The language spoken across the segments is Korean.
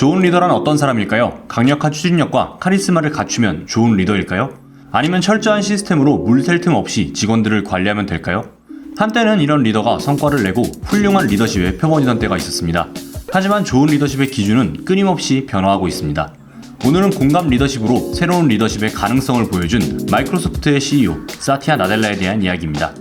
좋은 리더란 어떤 사람일까요? 강력한 추진력과 카리스마를 갖추면 좋은 리더일까요? 아니면 철저한 시스템으로 물샐 틈 없이 직원들을 관리하면 될까요? 한때는 이런 리더가 성과를 내고 훌륭한 리더십의 표본이던 때가 있었습니다. 하지만 좋은 리더십의 기준은 끊임없이 변화하고 있습니다. 오늘은 공감 리더십으로 새로운 리더십의 가능성을 보여준 마이크로소프트의 CEO 사티아 나델라에 대한 이야기입니다.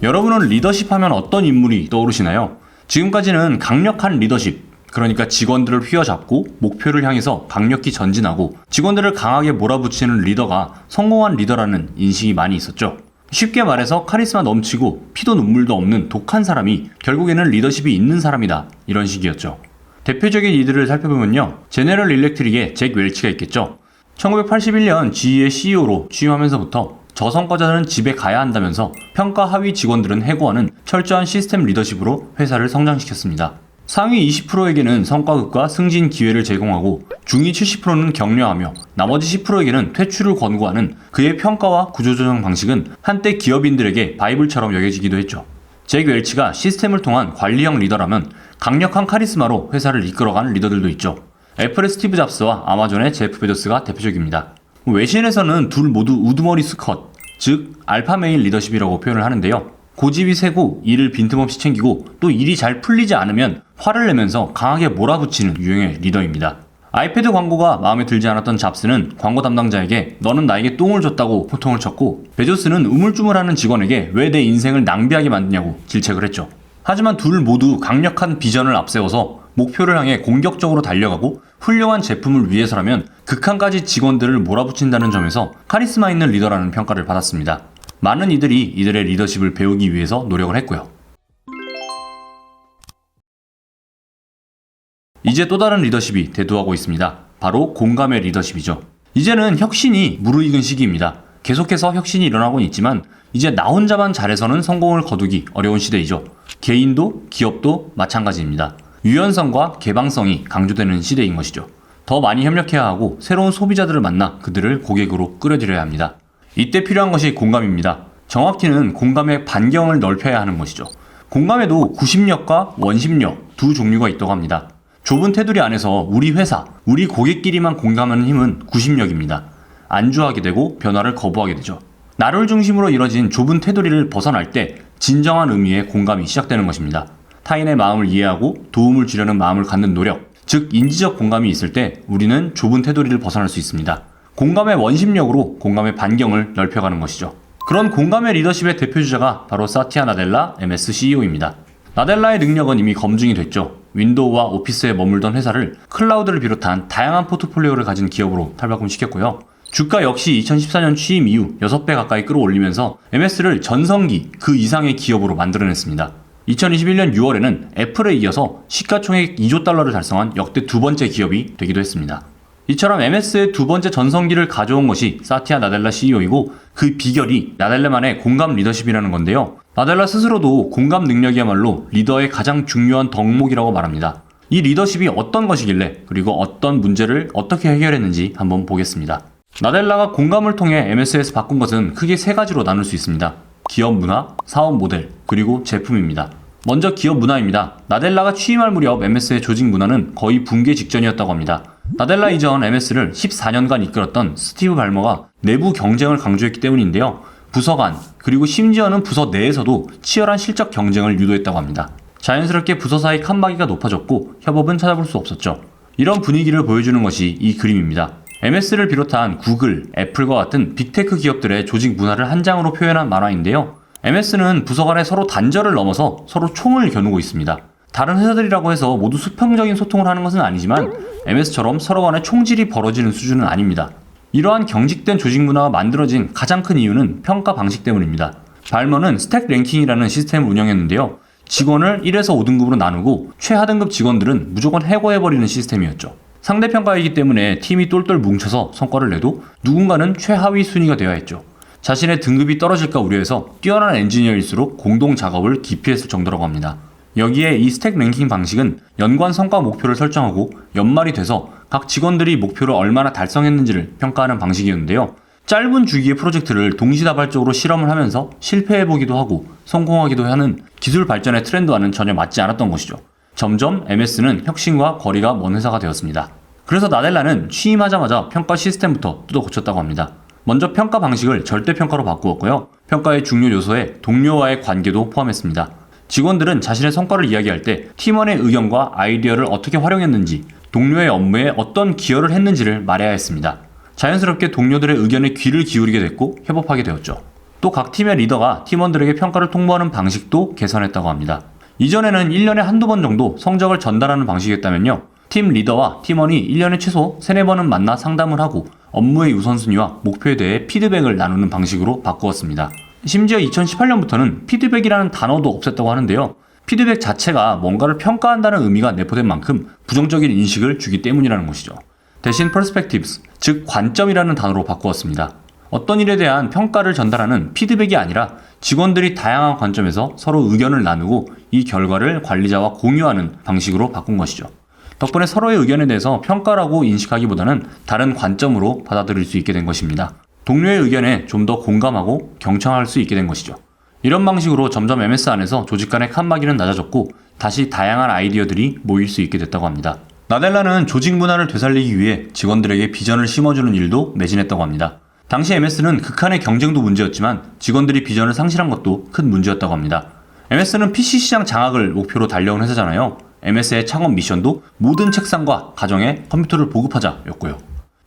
여러분은 리더십 하면 어떤 인물이 떠오르시나요? 지금까지는 강력한 리더십, 그러니까 직원들을 휘어잡고 목표를 향해서 강력히 전진하고 직원들을 강하게 몰아붙이는 리더가 성공한 리더라는 인식이 많이 있었죠. 쉽게 말해서 카리스마 넘치고 피도 눈물도 없는 독한 사람이 결국에는 리더십이 있는 사람이다, 이런 식이었죠. 대표적인 이들을 살펴보면요, 제네럴 일렉트릭의 잭 웰치가 있겠죠. 1981년 GE의 CEO로 취임하면서부터 저성과자들은 집에 가야 한다면서 평가 하위 직원들은 해고하는 철저한 시스템 리더십으로 회사를 성장시켰습니다. 상위 20%에게는 성과급과 승진 기회를 제공하고 중위 70%는 격려하며 나머지 10%에게는 퇴출을 권고하는 그의 평가와 구조조정 방식은 한때 기업인들에게 바이블처럼 여겨지기도 했죠. 잭 웰치가 시스템을 통한 관리형 리더라면 강력한 카리스마로 회사를 이끌어가는 리더들도 있죠. 애플의 스티브 잡스와 아마존의 제프 베조스가 대표적입니다. 외신에서는 둘 모두 우두머리 수컷, 즉 알파메일 리더십이라고 표현을 하는데요. 고집이 세고 일을 빈틈없이 챙기고 또 일이 잘 풀리지 않으면 화를 내면서 강하게 몰아붙이는 유형의 리더입니다. 아이패드 광고가 마음에 들지 않았던 잡스는 광고 담당자에게 너는 나에게 똥을 줬다고 호통을 쳤고, 베조스는 우물쭈물하는 직원에게 왜 내 인생을 낭비하게 만드냐고 질책을 했죠. 하지만 둘 모두 강력한 비전을 앞세워서 목표를 향해 공격적으로 달려가고 훌륭한 제품을 위해서라면 극한까지 직원들을 몰아붙인다는 점에서 카리스마 있는 리더라는 평가를 받았습니다. 많은 이들이 이들의 리더십을 배우기 위해서 노력을 했고요. 이제 또 다른 리더십이 대두하고 있습니다. 바로 공감의 리더십이죠. 이제는 혁신이 무르익은 시기입니다. 계속해서 혁신이 일어나고는 있지만 이제 나 혼자만 잘해서는 성공을 거두기 어려운 시대이죠. 개인도 기업도 마찬가지입니다. 유연성과 개방성이 강조되는 시대인 것이죠. 더 많이 협력해야 하고 새로운 소비자들을 만나 그들을 고객으로 끌어들여야 합니다. 이때 필요한 것이 공감입니다. 정확히는 공감의 반경을 넓혀야 하는 것이죠. 공감에도 구심력과 원심력 두 종류가 있다고 합니다. 좁은 테두리 안에서 우리 회사, 우리 고객끼리만 공감하는 힘은 구심력입니다. 안주하게 되고 변화를 거부하게 되죠. 나를 중심으로 이뤄진 좁은 테두리를 벗어날 때 진정한 의미의 공감이 시작되는 것입니다. 타인의 마음을 이해하고 도움을 주려는 마음을 갖는 노력, 즉 인지적 공감이 있을 때 우리는 좁은 테두리를 벗어날 수 있습니다. 공감의 원심력으로 공감의 반경을 넓혀가는 것이죠. 그런 공감의 리더십의 대표주자가 바로 사티아 나델라 MS CEO입니다. 나델라의 능력은 이미 검증이 됐죠. 윈도우와 오피스에 머물던 회사를 클라우드를 비롯한 다양한 포트폴리오를 가진 기업으로 탈바꿈시켰고요. 주가 역시 2014년 취임 이후 6배 가까이 끌어올리면서 MS를 전성기 그 이상의 기업으로 만들어냈습니다. 2021년 6월에는 애플에 이어서 시가총액 2조 달러를 달성한 역대 두 번째 기업이 되기도 했습니다. 이처럼 MS의 두 번째 전성기를 가져온 것이 사티아 나델라 CEO이고 그 비결이 나델라만의 공감 리더십이라는 건데요. 나델라 스스로도 공감 능력이야말로 리더의 가장 중요한 덕목이라고 말합니다. 이 리더십이 어떤 것이길래 그리고 어떤 문제를 어떻게 해결했는지 한번 보겠습니다. 나델라가 공감을 통해 MS에서 바꾼 것은 크게 세 가지로 나눌 수 있습니다. 기업 문화, 사업 모델, 그리고 제품입니다. 먼저 기업 문화입니다. 나델라가 취임할 무렵 MS의 조직 문화는 거의 붕괴 직전이었다고 합니다. 나델라 이전 MS를 14년간 이끌었던 스티브 발머가 내부 경쟁을 강조했기 때문인데요. 부서 간, 그리고 심지어는 부서 내에서도 치열한 실적 경쟁을 유도했다고 합니다. 자연스럽게 부서 사이 칸막이가 높아졌고 협업은 찾아볼 수 없었죠. 이런 분위기를 보여주는 것이 이 그림입니다. MS를 비롯한 구글, 애플과 같은 빅테크 기업들의 조직 문화를 한 장으로 표현한 만화인데요. MS는 부서 간에 서로 단절을 넘어서 서로 총을 겨누고 있습니다. 다른 회사들이라고 해서 모두 수평적인 소통을 하는 것은 아니지만 MS처럼 서로 간에 총질이 벌어지는 수준은 아닙니다. 이러한 경직된 조직 문화가 만들어진 가장 큰 이유는 평가 방식 때문입니다. 발머는 스택 랭킹이라는 시스템을 운영했는데요. 직원을 1에서 5등급으로 나누고 최하등급 직원들은 무조건 해고해버리는 시스템이었죠. 상대평가이기 때문에 팀이 똘똘 뭉쳐서 성과를 내도 누군가는 최하위 순위가 되어야 했죠. 자신의 등급이 떨어질까 우려해서 뛰어난 엔지니어일수록 공동 작업을 기피했을 정도라고 합니다. 여기에 이 스택 랭킹 방식은 연관 성과 목표를 설정하고 연말이 돼서 각 직원들이 목표를 얼마나 달성했는지를 평가하는 방식이었는데요. 짧은 주기의 프로젝트를 동시다발적으로 실험을 하면서 실패해보기도 하고 성공하기도 하는 기술 발전의 트렌드와는 전혀 맞지 않았던 것이죠. 점점 MS는 혁신과 거리가 먼 회사가 되었습니다. 그래서 나델라는 취임하자마자 평가 시스템부터 뜯어 고쳤다고 합니다. 먼저 평가 방식을 절대평가로 바꾸었고요. 평가의 중요 요소에 동료와의 관계도 포함했습니다. 직원들은 자신의 성과를 이야기할 때 팀원의 의견과 아이디어를 어떻게 활용했는지, 동료의 업무에 어떤 기여를 했는지를 말해야 했습니다. 자연스럽게 동료들의 의견에 귀를 기울이게 됐고 협업하게 되었죠. 또 각 팀의 리더가 팀원들에게 평가를 통보하는 방식도 개선했다고 합니다. 이전에는 1년에 한두 번 정도 성적을 전달하는 방식이었다면요. 팀 리더와 팀원이 1년에 최소 3, 4번은 만나 상담을 하고 업무의 우선순위와 목표에 대해 피드백을 나누는 방식으로 바꾸었습니다. 심지어 2018년부터는 피드백이라는 단어도 없앴다고 하는데요. 피드백 자체가 뭔가를 평가한다는 의미가 내포된 만큼 부정적인 인식을 주기 때문이라는 것이죠. 대신 perspectives, 즉 관점이라는 단어로 바꾸었습니다. 어떤 일에 대한 평가를 전달하는 피드백이 아니라 직원들이 다양한 관점에서 서로 의견을 나누고 이 결과를 관리자와 공유하는 방식으로 바꾼 것이죠. 덕분에 서로의 의견에 대해서 평가라고 인식하기보다는 다른 관점으로 받아들일 수 있게 된 것입니다. 동료의 의견에 좀 더 공감하고 경청할 수 있게 된 것이죠. 이런 방식으로 점점 MS 안에서 조직 간의 칸막이는 낮아졌고 다시 다양한 아이디어들이 모일 수 있게 됐다고 합니다. 나델라는 조직 문화를 되살리기 위해 직원들에게 비전을 심어주는 일도 매진했다고 합니다. 당시 MS는 극한의 경쟁도 문제였지만 직원들이 비전을 상실한 것도 큰 문제였다고 합니다. MS는 PC 시장 장악을 목표로 달려온 회사잖아요. MS의 창업 미션도 모든 책상과 가정에 컴퓨터를 보급하자였고요.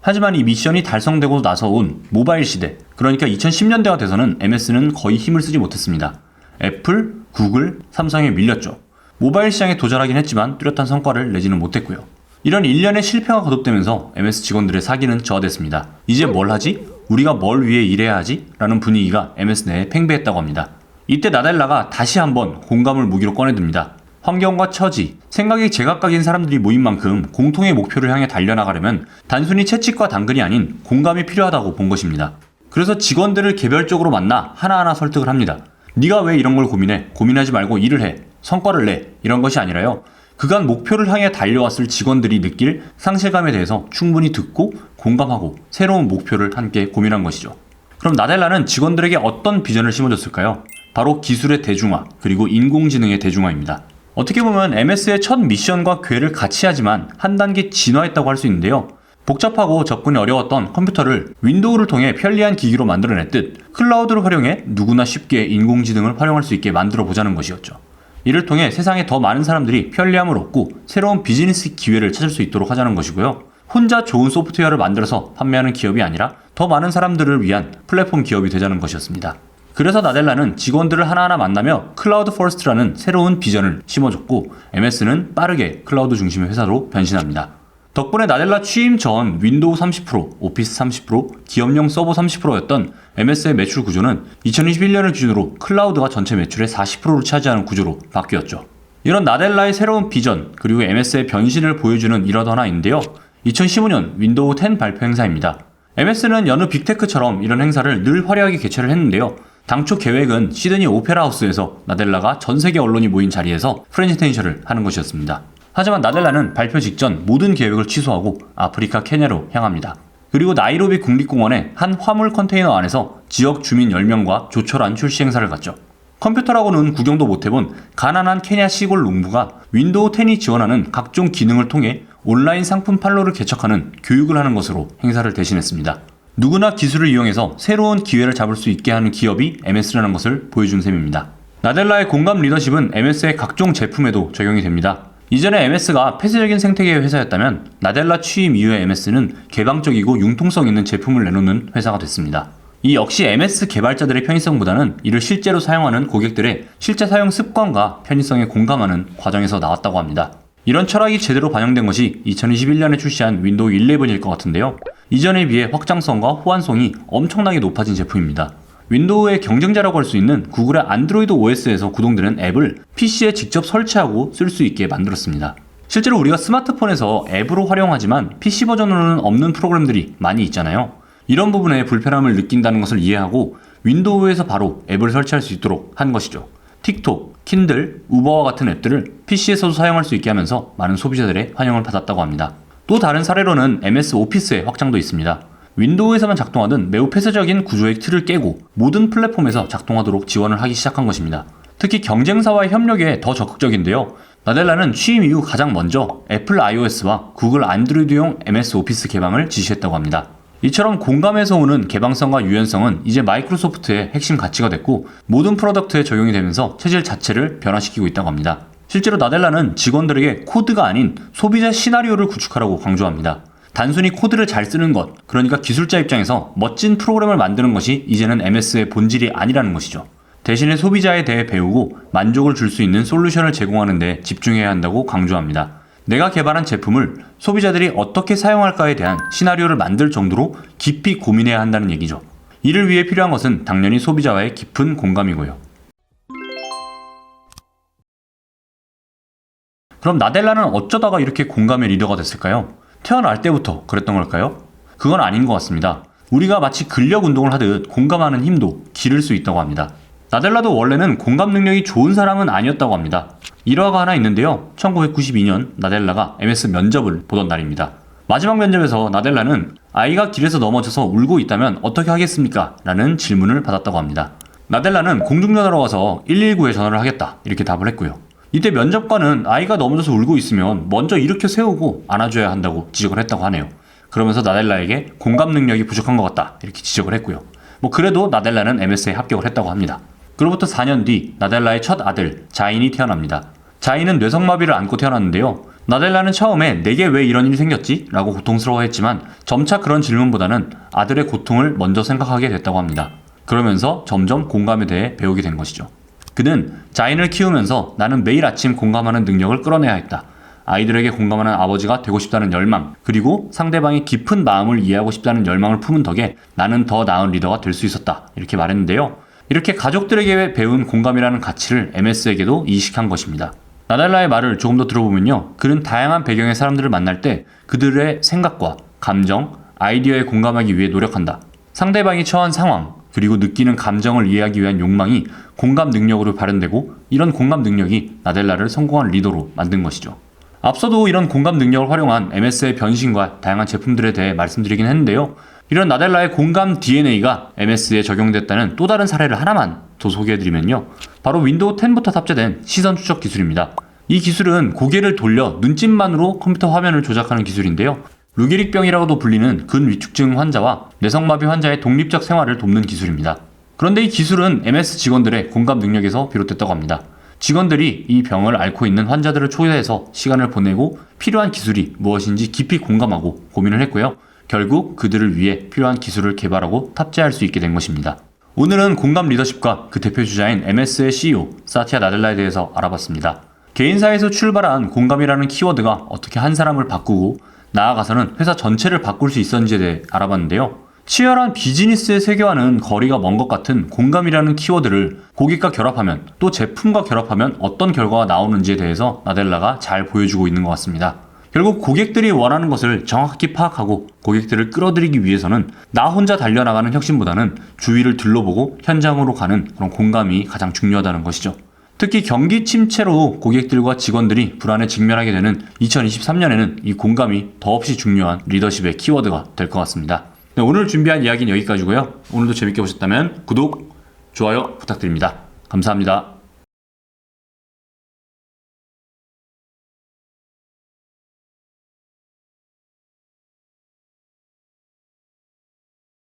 하지만 이 미션이 달성되고 나서 온 모바일 시대, 그러니까 2010년대가 돼서는 MS는 거의 힘을 쓰지 못했습니다. 애플, 구글, 삼성에 밀렸죠. 모바일 시장에 도전하긴 했지만 뚜렷한 성과를 내지는 못했고요. 이런 일련의 실패가 거듭되면서 MS 직원들의 사기는 저하됐습니다. 이제 뭘 하지? 우리가 뭘 위해 일해야 하지? 라는 분위기가 MS 내에 팽배했다고 합니다. 이때 나델라가 다시 한번 공감을 무기로 꺼내듭니다. 환경과 처지, 생각이 제각각인 사람들이 모인 만큼 공통의 목표를 향해 달려나가려면 단순히 채찍과 당근이 아닌 공감이 필요하다고 본 것입니다. 그래서 직원들을 개별적으로 만나 하나하나 설득을 합니다. 네가 왜 이런 걸 고민해? 고민하지 말고 일을 해. 성과를 내. 이런 것이 아니라요. 그간 목표를 향해 달려왔을 직원들이 느낄 상실감에 대해서 충분히 듣고 공감하고 새로운 목표를 함께 고민한 것이죠. 그럼 나델라는 직원들에게 어떤 비전을 심어줬을까요? 바로 기술의 대중화, 그리고 인공지능의 대중화입니다. 어떻게 보면 MS의 첫 미션과 궤를 같이 하지만 한 단계 진화했다고 할 수 있는데요. 복잡하고 접근이 어려웠던 컴퓨터를 윈도우를 통해 편리한 기기로 만들어냈듯 클라우드를 활용해 누구나 쉽게 인공지능을 활용할 수 있게 만들어 보자는 것이었죠. 이를 통해 세상에 더 많은 사람들이 편리함을 얻고 새로운 비즈니스 기회를 찾을 수 있도록 하자는 것이고요. 혼자 좋은 소프트웨어를 만들어서 판매하는 기업이 아니라 더 많은 사람들을 위한 플랫폼 기업이 되자는 것이었습니다. 그래서 나델라는 직원들을 하나하나 만나며 클라우드 퍼스트라는 새로운 비전을 심어줬고 MS는 빠르게 클라우드 중심의 회사로 변신합니다. 덕분에 나델라 취임 전 윈도우 30%, 오피스 30%, 기업용 서버 30%였던 MS의 매출 구조는 2021년을 기준으로 클라우드가 전체 매출의 40%를 차지하는 구조로 바뀌었죠. 이런 나델라의 새로운 비전, 그리고 MS의 변신을 보여주는 일화도 하나 있는데요. 2015년 윈도우 10 발표 행사입니다. MS는 여느 빅테크처럼 이런 행사를 늘 화려하게 개최를 했는데요. 당초 계획은 시드니 오페라 하우스에서 나델라가 전 세계 언론이 모인 자리에서 프레젠테이션을 하는 것이었습니다. 하지만 나델라는 발표 직전 모든 계획을 취소하고 아프리카 케냐로 향합니다. 그리고 나이로비 국립공원의 한 화물 컨테이너 안에서 지역 주민 10명과 조촐한 출시 행사를 갖죠. 컴퓨터라고는 구경도 못해본 가난한 케냐 시골 농부가 윈도우 10이 지원하는 각종 기능을 통해 온라인 상품 판로를 개척하는 교육을 하는 것으로 행사를 대신했습니다. 누구나 기술을 이용해서 새로운 기회를 잡을 수 있게 하는 기업이 MS라는 것을 보여준 셈입니다. 나델라의 공감 리더십은 MS의 각종 제품에도 적용이 됩니다. 이전에 MS가 폐쇄적인 생태계의 회사였다면 나델라 취임 이후에 MS는 개방적이고 융통성 있는 제품을 내놓는 회사가 됐습니다. 이 역시 MS 개발자들의 편의성보다는 이를 실제로 사용하는 고객들의 실제 사용 습관과 편의성에 공감하는 과정에서 나왔다고 합니다. 이런 철학이 제대로 반영된 것이 2021년에 출시한 윈도우 11일 것 같은데요. 이전에 비해 확장성과 호환성이 엄청나게 높아진 제품입니다. 윈도우의 경쟁자라고 할 수 있는 구글의 안드로이드 OS에서 구동되는 앱을 PC에 직접 설치하고 쓸 수 있게 만들었습니다. 실제로 우리가 스마트폰에서 앱으로 활용하지만 PC 버전으로는 없는 프로그램들이 많이 있잖아요. 이런 부분에 불편함을 느낀다는 것을 이해하고 윈도우에서 바로 앱을 설치할 수 있도록 한 것이죠. 틱톡, 킨들, 우버와 같은 앱들을 PC에서도 사용할 수 있게 하면서 많은 소비자들의 환영을 받았다고 합니다. 또 다른 사례로는 MS 오피스의 확장도 있습니다. 윈도우에서만 작동하던 매우 폐쇄적인 구조의 틀을 깨고 모든 플랫폼에서 작동하도록 지원을 하기 시작한 것입니다. 특히 경쟁사와의 협력에 더 적극적인데요. 나델라는 취임 이후 가장 먼저 애플 iOS와 구글 안드로이드용 MS 오피스 개방을 지시했다고 합니다. 이처럼 공감에서 오는 개방성과 유연성은 이제 마이크로소프트의 핵심 가치가 됐고 모든 프로덕트에 적용이 되면서 체질 자체를 변화시키고 있다고 합니다. 실제로 나델라는 직원들에게 코드가 아닌 소비자 시나리오를 구축하라고 강조합니다. 단순히 코드를 잘 쓰는 것, 그러니까 기술자 입장에서 멋진 프로그램을 만드는 것이 이제는 MS의 본질이 아니라는 것이죠. 대신에 소비자에 대해 배우고 만족을 줄 수 있는 솔루션을 제공하는 데 집중해야 한다고 강조합니다. 내가 개발한 제품을 소비자들이 어떻게 사용할까에 대한 시나리오를 만들 정도로 깊이 고민해야 한다는 얘기죠. 이를 위해 필요한 것은 당연히 소비자와의 깊은 공감이고요. 그럼 나델라는 어쩌다가 이렇게 공감의 리더가 됐을까요? 태어날 때부터 그랬던 걸까요? 그건 아닌 것 같습니다. 우리가 마치 근력 운동을 하듯 공감하는 힘도 기를 수 있다고 합니다. 나델라도 원래는 공감 능력이 좋은 사람은 아니었다고 합니다. 일화가 하나 있는데요. 1992년 나델라가 MS 면접을 보던 날입니다. 마지막 면접에서 나델라는 아이가 길에서 넘어져서 울고 있다면 어떻게 하겠습니까? 라는 질문을 받았다고 합니다. 나델라는 공중전화로 와서 119에 전화를 하겠다 이렇게 답을 했고요. 이때 면접관은 아이가 넘어져서 울고 있으면 먼저 일으켜 세우고 안아줘야 한다고 지적을 했다고 하네요. 그러면서 나델라에게 공감 능력이 부족한 것 같다 이렇게 지적을 했고요. 그래도 나델라는 MS에 합격을 했다고 합니다. 그로부터 4년 뒤 나델라의 첫 아들 자인이 태어납니다. 자인은 뇌성마비를 안고 태어났는데요. 나델라는 처음에 내게 왜 이런 일이 생겼지? 라고 고통스러워했지만 점차 그런 질문보다는 아들의 고통을 먼저 생각하게 됐다고 합니다. 그러면서 점점 공감에 대해 배우게 된 것이죠. 그는 자인을 키우면서 나는 매일 아침 공감하는 능력을 끌어내야 했다. 아이들에게 공감하는 아버지가 되고 싶다는 열망, 그리고 상대방의 깊은 마음을 이해하고 싶다는 열망을 품은 덕에 나는 더 나은 리더가 될 수 있었다. 이렇게 말했는데요. 이렇게 가족들에게 배운 공감이라는 가치를 MS에게도 이식한 것입니다. 나델라의 말을 조금 더 들어보면요. 그는 다양한 배경의 사람들을 만날 때 그들의 생각과 감정, 아이디어에 공감하기 위해 노력한다. 상대방이 처한 상황, 그리고 느끼는 감정을 이해하기 위한 욕망이 공감 능력으로 발현되고 이런 공감 능력이 나델라를 성공한 리더로 만든 것이죠. 앞서도 이런 공감 능력을 활용한 MS의 변신과 다양한 제품들에 대해 말씀드리긴 했는데요. 이런 나델라의 공감 DNA가 MS에 적용됐다는 또 다른 사례를 하나만 더 소개해드리면요. 바로 윈도우 10부터 탑재된 시선 추적 기술입니다. 이 기술은 고개를 돌려 눈짓만으로 컴퓨터 화면을 조작하는 기술인데요. 루게릭병이라고도 불리는 근위축증 환자와 뇌성마비 환자의 독립적 생활을 돕는 기술입니다. 그런데 이 기술은 MS 직원들의 공감 능력에서 비롯됐다고 합니다. 직원들이 이 병을 앓고 있는 환자들을 초대해서 시간을 보내고 필요한 기술이 무엇인지 깊이 공감하고 고민을 했고요. 결국 그들을 위해 필요한 기술을 개발하고 탑재할 수 있게 된 것입니다. 오늘은 공감 리더십과 그 대표주자인 MS의 CEO 사티아 나델라에 대해서 알아봤습니다. 개인사에서 출발한 공감이라는 키워드가 어떻게 한 사람을 바꾸고 나아가서는 회사 전체를 바꿀 수 있었는지에 대해 알아봤는데요. 치열한 비즈니스의 세계와는 거리가 먼 것 같은 공감이라는 키워드를 고객과 결합하면 또 제품과 결합하면 어떤 결과가 나오는지에 대해서 나델라가 잘 보여주고 있는 것 같습니다. 결국 고객들이 원하는 것을 정확히 파악하고 고객들을 끌어들이기 위해서는 나 혼자 달려나가는 혁신보다는 주위를 둘러보고 현장으로 가는 그런 공감이 가장 중요하다는 것이죠. 특히 경기 침체로 고객들과 직원들이 불안에 직면하게 되는 2023년에는 이 공감이 더없이 중요한 리더십의 키워드가 될 것 같습니다. 네, 오늘 준비한 이야기는 여기까지고요. 오늘도 재밌게 보셨다면 구독, 좋아요 부탁드립니다. 감사합니다.